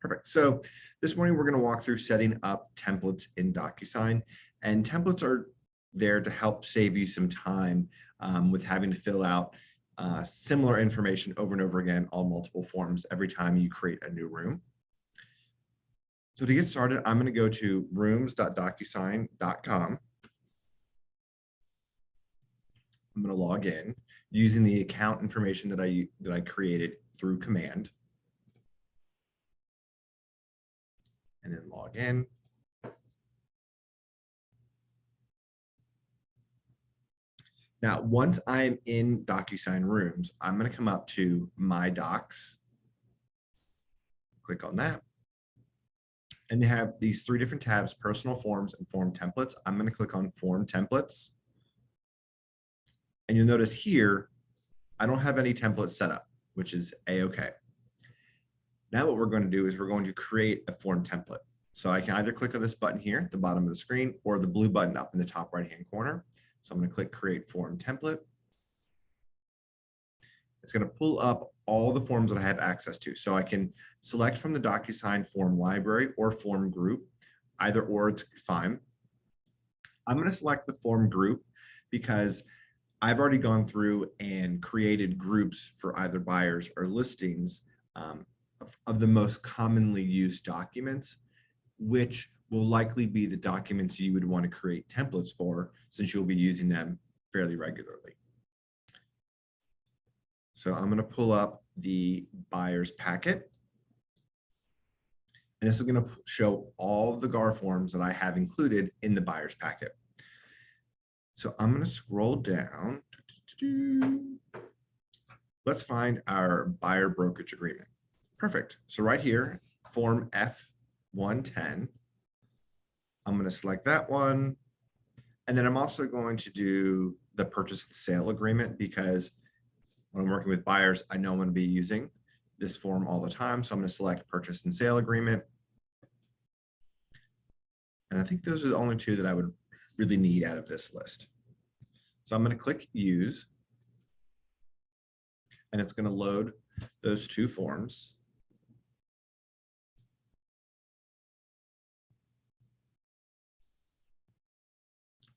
Perfect. So this morning we're going to walk through setting up templates in DocuSign, and templates are there to help save you some time with having to fill out similar information over and over again on multiple forms every time you create a new room. So to get started, I'm going to go to rooms.docusign.com. I'm going to log in using the account information that I created through command. And then log in. Now, once I'm in DocuSign Rooms, I'm going to come up to My Docs, click on that, and they have these three different tabs: Personal Forms and Form Templates. I'm going to click on Form Templates, and you'll notice here I don't have any templates set up, which is a-okay. Now what we're going to do is we're going to create a form template. So I can either click on this button here at the bottom of the screen or the blue button up in the top right-hand corner. So I'm going to click Create Form Template. It's going to pull up all the forms that I have access to. So I can select from the DocuSign form library or form group, either or it's fine. I'm going to select the form group because I've already gone through and created groups for either buyers or listings of the most commonly used documents, which will likely be the documents you would want to create templates for, since you'll be using them fairly regularly. So I'm going to pull up the buyer's packet. And this is going to show all of the GAR forms that I have included in the buyer's packet. So I'm going to scroll down. Let's find our buyer brokerage agreement. Perfect. So right here, form F110. I'm going to select that one. And then I'm also going to do the purchase and sale agreement, because when I'm working with buyers, I know I'm going to be using this form all the time. So I'm going to select purchase and sale agreement. And I think those are the only two that I would really need out of this list. So I'm going to click use. And it's going to load those two forms.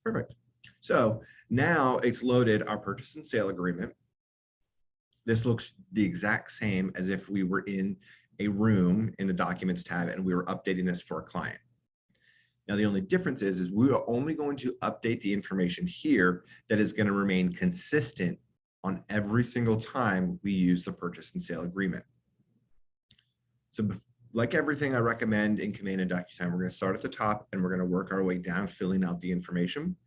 Perfect. So now it's loaded our purchase and sale agreement. This looks the exact same as if we were in a room in the Documents tab and we were updating this for a client. Now, the only difference is we are only going to update the information here that is going to remain consistent on every single time we use the purchase and sale agreement. So like everything I recommend in Command and DocuSign, we're going to start at the top and we're going to work our way down, filling out the information.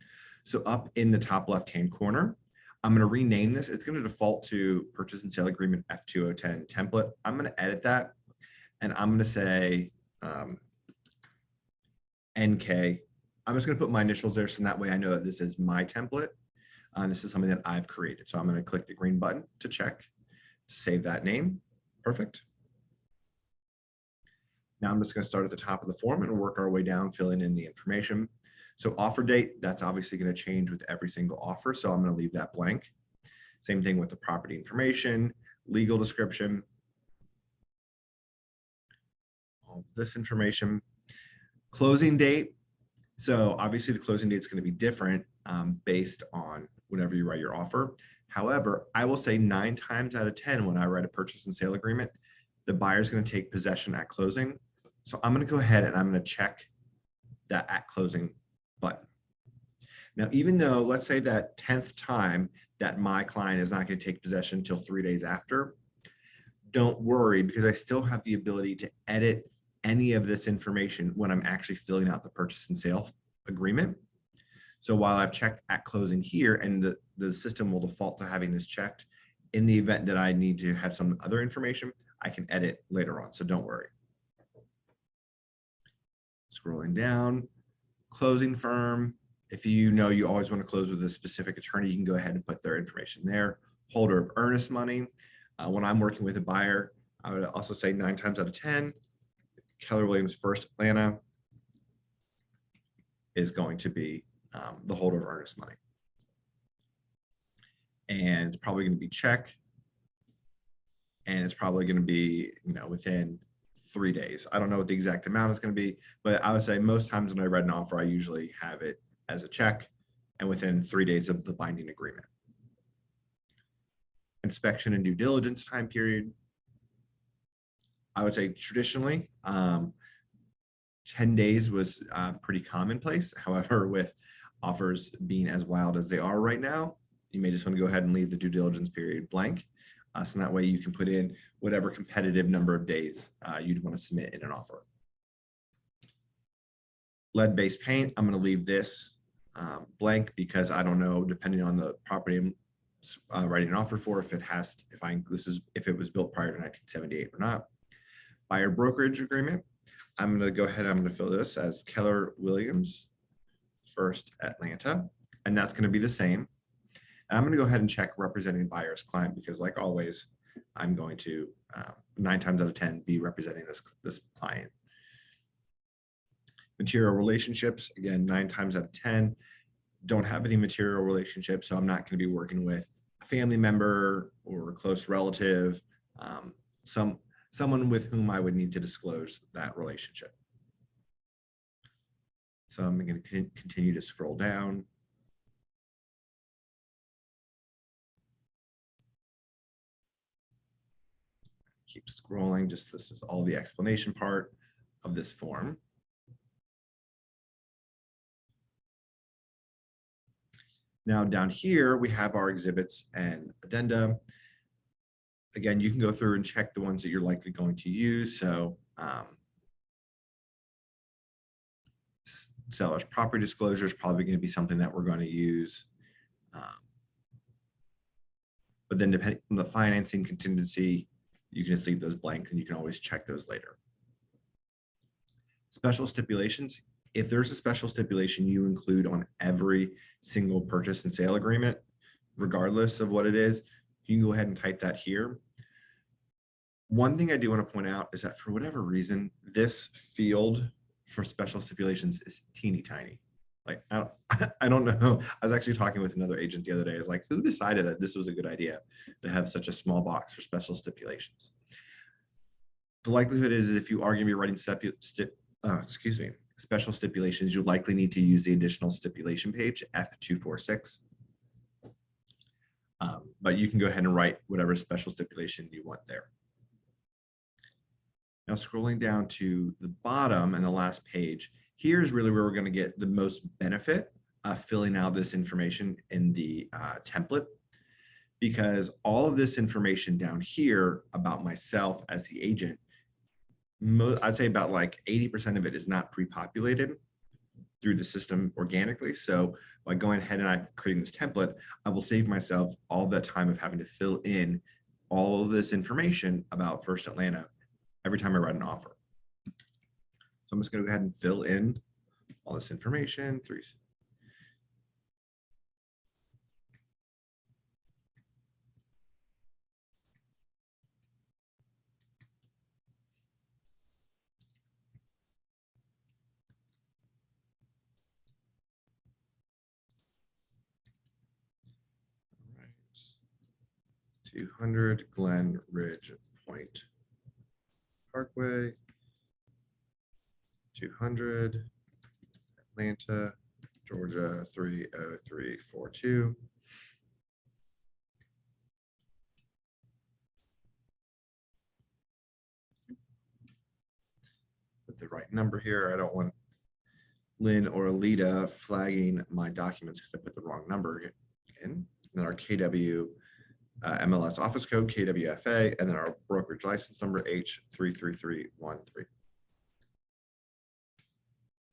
So up in the top left-hand corner, I'm going to rename this. It's going to default to Purchase and Sale Agreement F2010 template. I'm going to edit that, and I'm going to say NK. I'm just going to put my initials there, so that way I know that this is my template. This is something that I've created. So I'm going to click the green button to check to save that name. Perfect. Now I'm just going to start at the top of the form and work our way down, filling in the information. So offer date, that's obviously going to change with every single offer. So I'm going to leave that blank. Same thing with the property information, legal description, all this information. Closing date. So obviously the closing date is going to be different based on whenever you write your offer. However, I will say 9 times out of 10 when I write a purchase and sale agreement, the buyer is going to take possession at closing. So I'm going to go ahead and I'm going to check that at closing button. Now, even though, let's say that 10th time that my client is not going to take possession until 3 days after, don't worry, because I still have the ability to edit any of this information when I'm actually filling out the purchase and sale agreement. So while I've checked at closing here, and the system will default to having this checked, in the event that I need to have some other information, I can edit later on, so don't worry. Scrolling down, closing firm. If you know you always want to close with a specific attorney, you can go ahead and put their information there. Holder of earnest money. When I'm working with a buyer, I would also say 9 times out of 10, Keller Williams First Atlanta is going to be the holder of earnest money. And it's probably going to be check. And it's probably going to be, within 3 days. I don't know what the exact amount is going to be, but I would say most times when I write an offer, I usually have it as a check and within 3 days of the binding agreement. Inspection and due diligence time period. I would say traditionally, 10 days was pretty commonplace. However, with offers being as wild as they are right now, you may just want to go ahead and leave the due diligence period blank. So that way you can put in whatever competitive number of days you'd want to submit in an offer. Lead-based paint, I'm going to leave this blank because I don't know, depending on the property I'm writing an offer for, if it was built prior to 1978 or not. Buyer brokerage agreement. I'm going to go ahead. I'm going to fill this as Keller Williams, First Atlanta, and that's going to be the same. And I'm going to go ahead and check representing buyer's client because, like always, I'm going to 9 times out of 10 be representing this client. Material relationships, again, 9 times out of 10 don't have any material relationships, so I'm not going to be working with a family member or a close relative, someone with whom I would need to disclose that relationship. So I'm going to continue to scroll down. Keep scrolling, this is all the explanation part of this form. Now down here, we have our exhibits and addenda. Again, you can go through and check the ones that you're likely going to use. So seller's property disclosure is probably going to be something that we're going to use. But then depending on the financing contingency, you can just leave those blanks and you can always check those later. Special stipulations. If there's a special stipulation you include on every single purchase and sale agreement, regardless of what it is, you can go ahead and type that here. One thing I do want to point out is that for whatever reason, this field for special stipulations is teeny tiny. Like, I don't know. I was actually talking with another agent the other day. I was like, who decided that this was a good idea to have such a small box for special stipulations? The likelihood is if you are going to be writing special stipulations, you likely need to use the additional stipulation page, F246. But you can go ahead and write whatever special stipulation you want there. Now scrolling down to the bottom and the last page, here's really where we're going to get the most benefit of filling out this information in the template, because all of this information down here about myself as the agent, I'd say about like 80% of it is not pre-populated through the system organically. So by going ahead and I'm creating this template, I will save myself all that time of having to fill in all of this information about First Atlanta every time I write an offer. So I'm just going to go ahead and fill in all this information. All right. 200 Glen Ridge Point Parkway, 200 Atlanta, Georgia 30342. Put the right number here. I don't want Lynn or Alita flagging my documents because I put the wrong number in. And then our KW MLS office code, KWFA, and then our brokerage license number, H33313.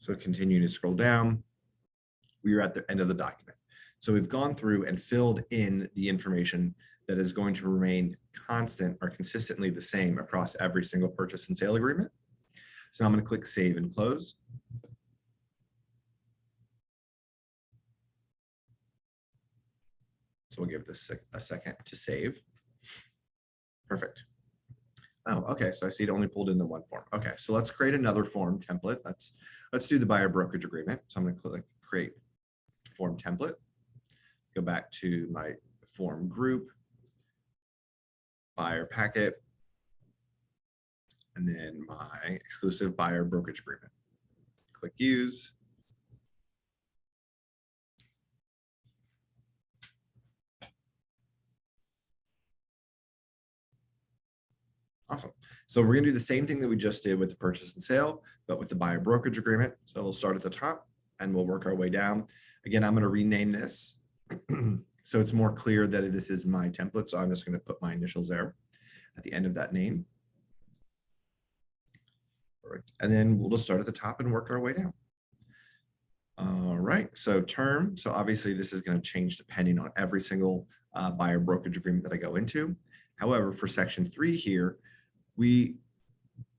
So continuing to scroll down, we are at the end of the document. So we've gone through and filled in the information that is going to remain constant or consistently the same across every single purchase and sale agreement. So I'm going to click Save and Close. So we'll give this a second to save. Perfect. Oh, okay. So I see it only pulled into one form. Okay, so let's create another form template. Let's do the buyer brokerage agreement. So I'm going to click Create Form Template. Go back to my form group, buyer packet. and then my exclusive buyer brokerage agreement. Click use. Awesome. So we're going to do the same thing that we just did with the purchase and sale, but with the buyer brokerage agreement. So we'll start at the top and we'll work our way down. Again, I'm going to rename this so it's more clear that this is my template. So I'm just going to put my initials there at the end of that name. Perfect. And then we'll just start at the top and work our way down. All right, so term. So obviously this is going to change depending on every single buyer brokerage agreement that I go into. However, for section 3 here, we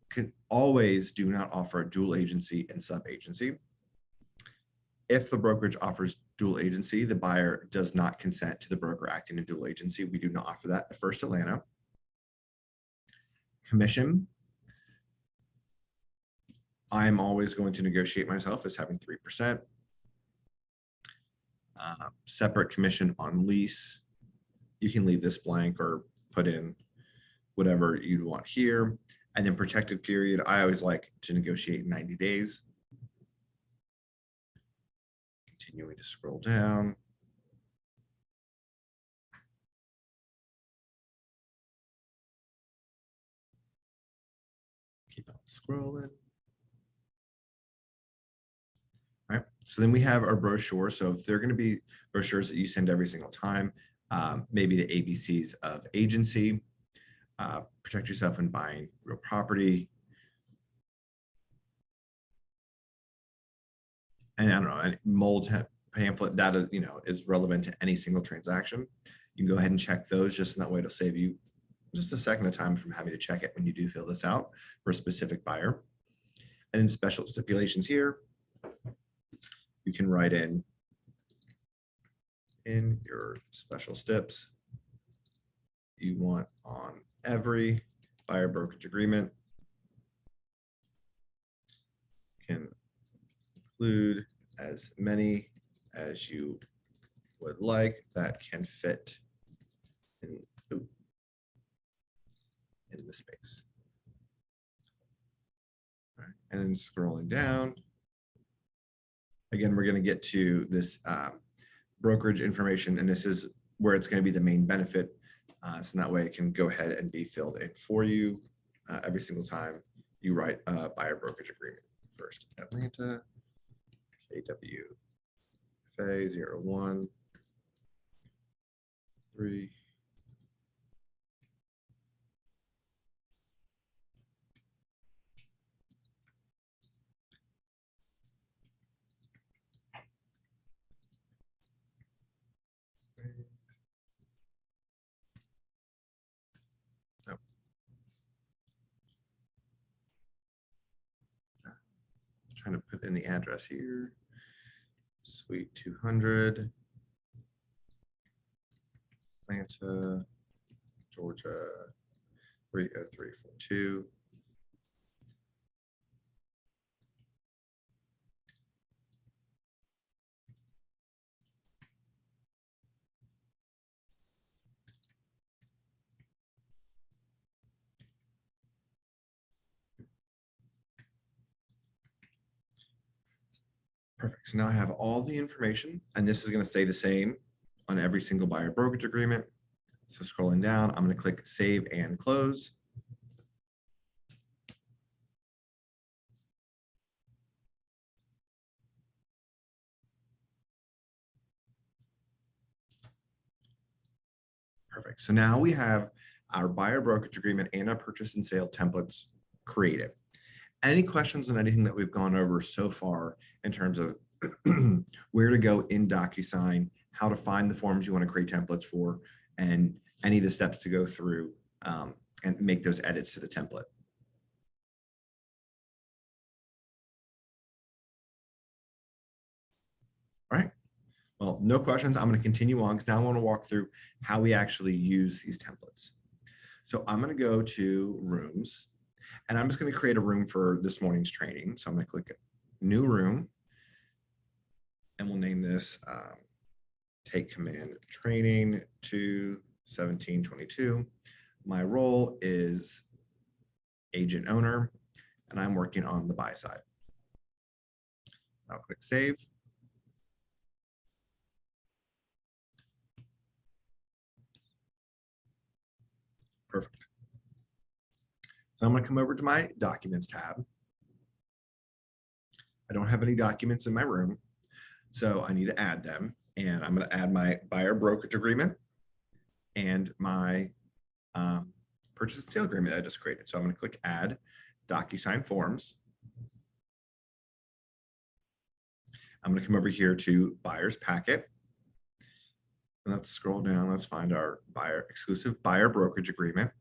can always do not offer a dual agency and sub agency. If the brokerage offers dual agency, the buyer does not consent to the broker acting in dual agency. We do not offer that at First Atlanta. Commission. I'm always going to negotiate myself as having 3%. Separate commission on lease. You can leave this blank or put in whatever you'd want here. And then protected period, I always like to negotiate 90 days. Continuing to scroll down. Keep on scrolling. All right, so then we have our brochure. So if they're going to be brochures that you send every single time, maybe the ABCs of agency, protect yourself when buying real property. And I don't know, mold pamphlet that is, is relevant to any single transaction. You can go ahead and check those, just in that way it'll save you just a second of time from having to check it when you do fill this out for a specific buyer. And then special stipulations here. You can write in your special stips you want on every buyer brokerage agreement. Can include as many as you would like that can fit in the space. All right. And then scrolling down. Again, we're going to get to this brokerage information, and this is where it's going to be the main benefit. So that way it can go ahead and be filled in for you every single time you write a buyer brokerage agreement. First Atlanta, KW, FA 01, 3. Trying to put in the address here. Suite 200, Atlanta, Georgia, 30342. Perfect. So now I have all the information, and this is going to stay the same on every single buyer brokerage agreement. So scrolling down, I'm going to click Save and Close. Perfect. So now we have our buyer brokerage agreement and our purchase and sale templates created. Any questions on anything that we've gone over so far in terms of where to go in DocuSign, how to find the forms you want to create templates for, and any of the steps to go through and make those edits to the template? All right. Well, no questions. I'm going to continue on because now I want to walk through how we actually use these templates. So I'm going to go to Rooms, and I'm just going to create a room for this morning's training. So I'm going to click New Room, and we'll name this Take Command Training to 1722. My role is agent owner, and I'm working on the buy side. I'll click save. Perfect. So I'm going to come over to my documents tab. I don't have any documents in my room, so I need to add them. And I'm going to add my buyer brokerage agreement and my purchase and sale agreement that I just created. So I'm going to click add DocuSign forms. I'm going to come over here to buyer's packet. Let's scroll down. Let's find our exclusive buyer brokerage agreement.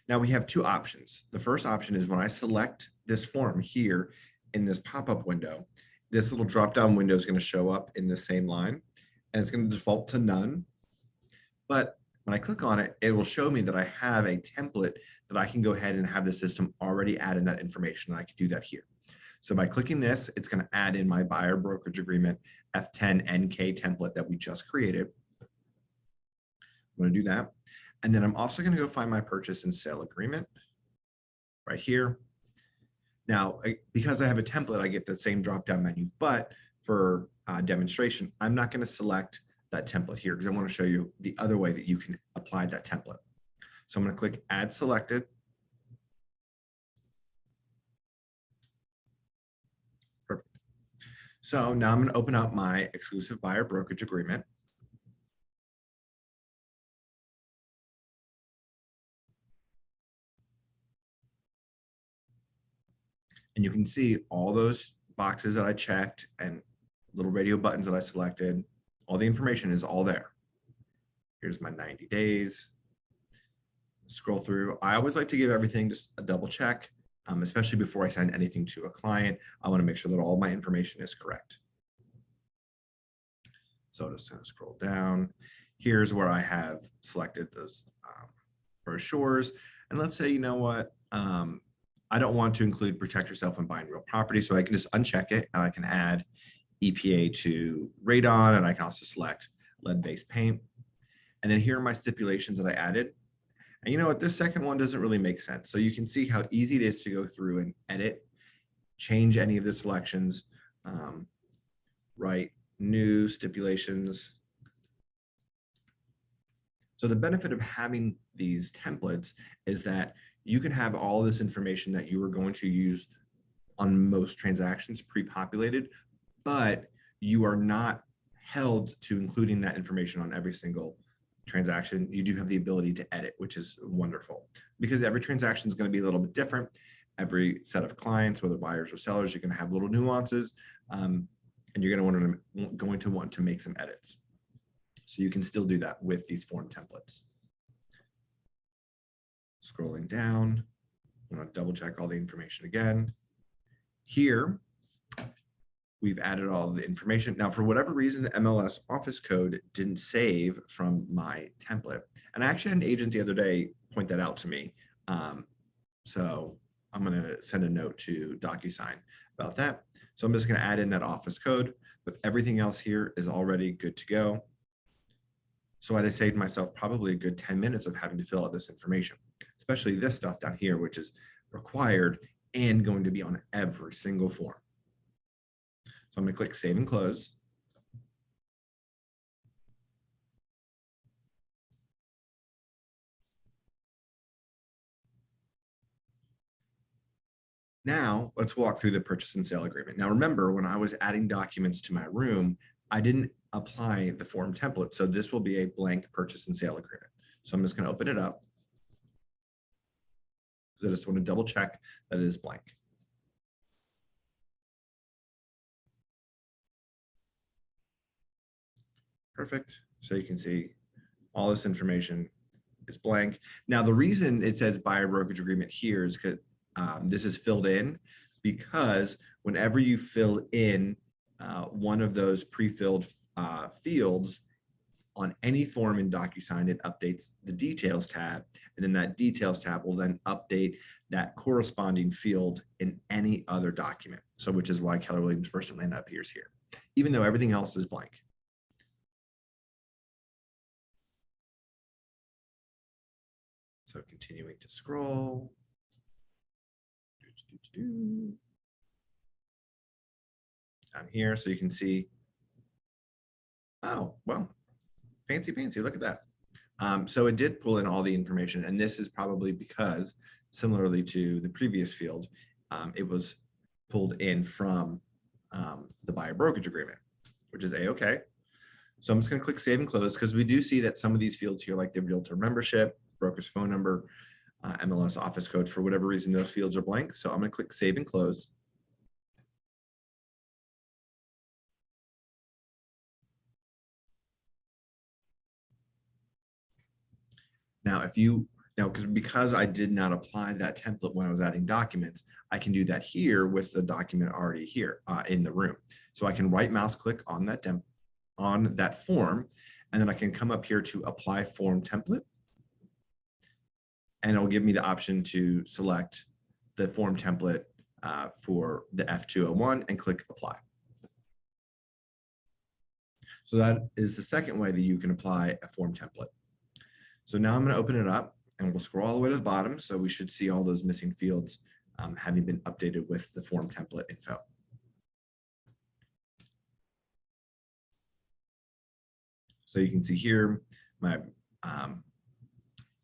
Now we have two options. The first option is when I select this form here in this pop-up window, this little drop-down window is going to show up in the same line, and it's going to default to none. But when I click on it, it will show me that I have a template that I can go ahead and have the system already add in that information. And I can do that here. So by clicking this, it's going to add in my buyer brokerage agreement F10 NK template that we just created. I'm going to do that. And then I'm also going to go find my purchase and sale agreement right here. Now, because I have a template, I get the same drop-down menu, but for demonstration, I'm not going to select that template here because I want to show you the other way that you can apply that template. So I'm going to click add selected. Perfect. So now I'm going to open up my exclusive buyer brokerage agreement. And you can see all those boxes that I checked and little radio buttons that I selected. All the information is all there. Here's my 90 days. Scroll through. I always like to give everything just a double check, especially before I send anything to a client. I want to make sure that all my information is correct. So just going to scroll down. Here's where I have selected those brochures. And let's say, you know what? I don't want to include protect yourself when buying real property. So I can just uncheck it and I can add EPA to radon, and I can also select lead-based paint. And then here are my stipulations that I added. And you know what, this second one doesn't really make sense. So you can see how easy it is to go through and edit, change any of the selections, write new stipulations. So the benefit of having these templates is that you can have all this information that you are going to use on most transactions pre-populated, but you are not held to including that information on every single transaction. You do have the ability to edit, which is wonderful because every transaction is going to be a little bit different. Every set of clients, whether buyers or sellers, you're going to have little nuances, and you're going to want to make some edits. So you can still do that with these form templates. Scrolling down, I'm going to double check all the information again. Here, we've added all the information. Now, for whatever reason, the MLS office code didn't save from my template. And I actually had an agent the other day point that out to me. So I'm going to send a note to DocuSign about that. So I'm just going to add in that office code, but everything else here is already good to go. So I saved myself probably a good 10 minutes of having to fill out this information, especially this stuff down here, which is required and going to be on every single form. So I'm going to click save and close. Now let's walk through the purchase and sale agreement. Now remember, when I was adding documents to my room, I didn't apply the form template. So this will be a blank purchase and sale agreement. So I'm just going to open it up because I just want to double check that it is blank. Perfect. So you can see all this information is blank. Now, the reason it says buyer brokerage agreement here is because this is filled in because whenever you fill in one of those pre-filled fields on any form in DocuSign, it updates the details tab, and then that details tab will then update that corresponding field in any other document. So which is why Keller Williams First Atlanta appears here, even though everything else is blank. So continuing to scroll. Down here, so you can see. Oh, well, fancy, look at that. So it did pull in all the information, and this is probably because, similarly to the previous field, it was pulled in from the buyer brokerage agreement, which is A-okay. So I'm just going to click save and close, because we do see that some of these fields here, like the realtor membership, broker's phone number, MLS office code, for whatever reason, those fields are blank. So I'm going to click save and close. Now, because I did not apply that template when I was adding documents, I can do that here with the document already here in the room. So I can right mouse click on that form, and then I can come up here to apply form template. And it'll give me the option to select the form template for the F201 and click apply. So that is the second way that you can apply a form template. So now I'm going to open it up, and we'll scroll all the way to the bottom. So we should see all those missing fields having been updated with the form template info. So you can see here my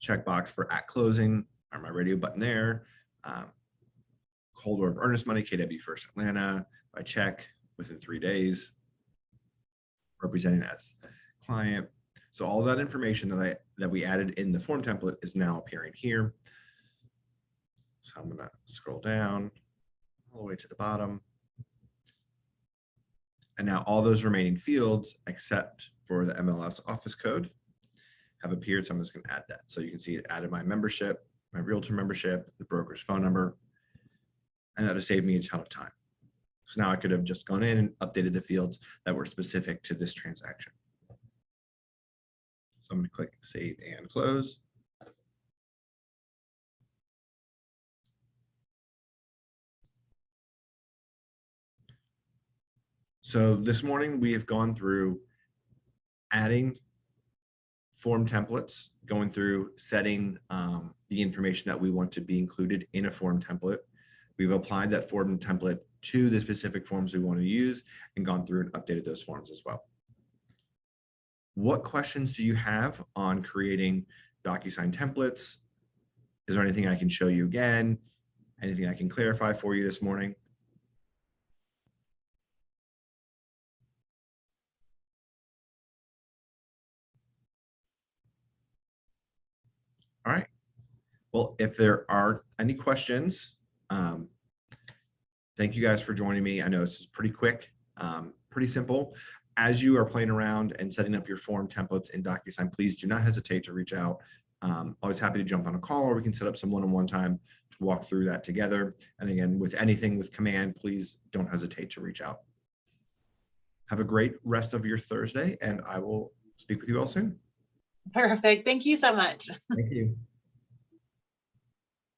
checkbox for at closing, or my radio button there, holder of earnest money, KW First Atlanta, by check within 3 days, representing as client. So all that information that we added in the form template is now appearing here. So I'm going to scroll down all the way to the bottom. And now all those remaining fields, except for the MLS office code, have appeared. So I'm just going to add that. So you can see it added my membership, my realtor membership, the broker's phone number, and that has saved me a ton of time. So now I could have just gone in and updated the fields that were specific to this transaction. So I'm going to click save and close. So this morning we have gone through adding form templates, going through setting the information that we want to be included in a form template. We've applied that form template to the specific forms we want to use and gone through and updated those forms as well. What questions do you have on creating DocuSign templates? Is there anything I can show you again? Anything I can clarify for you this morning? All right. Well, if there are any questions, thank you guys for joining me. I know this is pretty quick, pretty simple. As you are playing around and setting up your form templates in DocuSign, please do not hesitate to reach out. Always happy to jump on a call, or we can set up some one-on-one time to walk through that together. And again, with anything with command, please don't hesitate to reach out. Have a great rest of your Thursday, and I will speak with you all soon. Perfect. Thank you so much. Thank you.